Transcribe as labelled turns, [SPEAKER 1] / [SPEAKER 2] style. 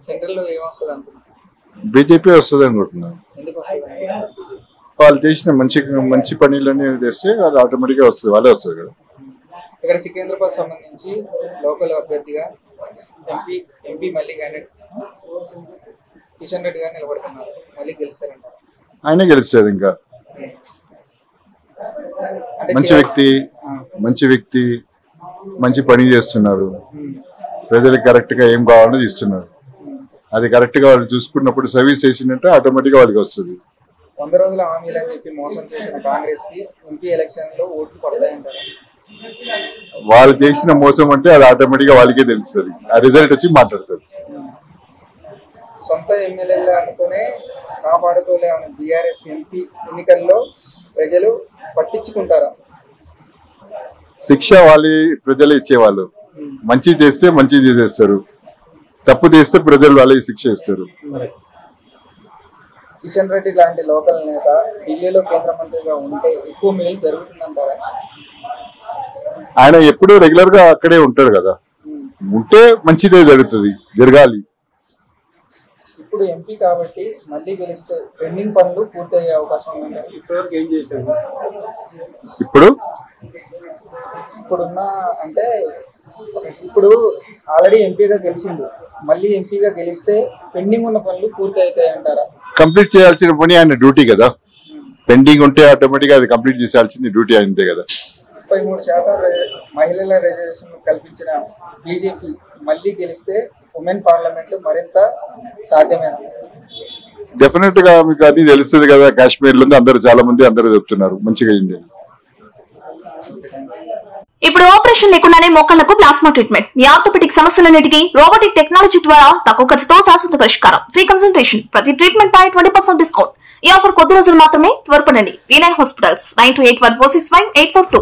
[SPEAKER 1] Central లో ఏమొస్తుంది అనుకుంటున్నారు?
[SPEAKER 2] బీజేపీ వస్తుంది అనుకుంటున్నాను.
[SPEAKER 1] ఎందుకు వస్తుంది?
[SPEAKER 2] వాళ్ళు చేసిన మంచి పనులన్నీ చేస్తే వాళ్ళు ఆటోమేటిక్గా వస్తుంది, వాళ్ళే వస్తుంది కదా.
[SPEAKER 1] ఇక్కడ సికింద్రాబాద్ సంబంధించి లోకల్ అభ్యర్థిగా ఎంపీ మళ్ళీ క్యాండిడేట్ కిషన్ రెడ్డి గారు నిలబడుతున్నారు. మళ్ళీ గెలుస్తారంట.
[SPEAKER 2] ఆయనే గెలుస్తారు. ఇంకా మంచి వ్యక్తి మంచి పని చేస్తున్నారు. ప్రజలకు కరెక్ట్ గా ఏం కావాలో ఇస్తున్నారు. అది కరెక్ట్ గా వాళ్ళు చూసుకున్నప్పుడు సర్వీస్ చేసినట్టు ఆటోమేటిక్ గా వాళ్ళకి వస్తుంది.
[SPEAKER 1] 100 రోజుల హామీలు అని చెప్పి మోసం చేసిన కాంగ్రెస్ కి ఎంపీ ఎలక్షన్ లో ఓట్లు పడతాయంటారు.
[SPEAKER 2] వాళ్ళు చేసిన మోసం అంటే అది ఆటోమేటిక్ గా వాళ్ళకే తెలుస్తుంది. ఆ రిజల్ట్ వచ్చి మాట్లాడతారు.
[SPEAKER 1] సొంత ఎమ్మెల్యేలు అనుకునే కాపాడుకోలేని బీఆర్ఎస్ ఎంపీ ఎన్నికల్లో ప్రజలు పట్టించుకుంటారా?
[SPEAKER 2] శిక్ష వాళ్ళే ప్రజలు ఇచ్చేవాళ్ళు. మంచి చేస్తే మంచి చేసేస్తారు, తప్పు చేస్తే ప్రజలు వాళ్ళకి శిక్ష ఇస్తారు.
[SPEAKER 1] కిషన్ రెడ్డి లాంటి లోకల్ నేత ఢిల్లీలో కేంద్ర మంత్రిగా ఉంటే ఎక్కువ మేలు జరుగుతుందంటారా?
[SPEAKER 2] ఆయన ఎప్పుడూ రెగ్యులర్ గా అక్కడే ఉంటారు కదా, ఉంటే మంచిదే జరగాలి.
[SPEAKER 1] ఇప్పుడు ఎంపీ కాబట్టి మళ్ళీ గెలిస్తే పెండింగ్ పనులు పూర్తయ్యే అవకాశం ఉంది. ఇప్పటివరకు ఏం చేశారు? ఇప్పుడున్న అంటే ఇప్పుడు ఆల్రెడీ ఎంపీగా గెలిచిండు, మళ్ళీ ఎంపీగా గెలిస్తే పెండింగ్ ఉన్న పనులు పూర్తి అవుతాయి అంటారా?
[SPEAKER 2] కంప్లీట్ చేయాల్సిన పని ఆయన డ్యూటీ కదా. పెండింగ్ ఉంటే ఆటోమేటిక్ గా అది కంప్లీట్ చేయాల్సింది డ్యూటీ అంతే కదా.
[SPEAKER 1] 33% మహిళల రిజర్వేషన్ కల్పించిన బీజేపీ మళ్ళీ గెలిస్తే ఉమెన్ పార్లమెంట్ మరింత సాధ్యమేనా?
[SPEAKER 2] డెఫినెట్ గా మీకు అది తెలుస్తుంది కదా. కాశ్మీర్ లో చాలా మంది చెప్తున్నారు మంచిగా అయింది.
[SPEAKER 3] ఇప్పుడు ఆపరేషన్ లేకుండానే మోకాళ్లకు ప్లాస్మా ట్రీట్మెంట్. మీ ఆర్థోపెడిక్ సమస్యలన్నిటికీ రోబోటిక్ టెక్నాలజీ ద్వారా తక్కువ ఖర్చుతో శాశ్వత పరిష్కారం. ఫ్రీ కన్సల్టేషన్, ప్రతి ట్రీట్మెంట్ పై 20% డిస్కౌంట్. ఈ ఆఫర్ కొద్ది రోజులు మాత్రమే. త్వరపడండి. V9 hospitals 9281465842.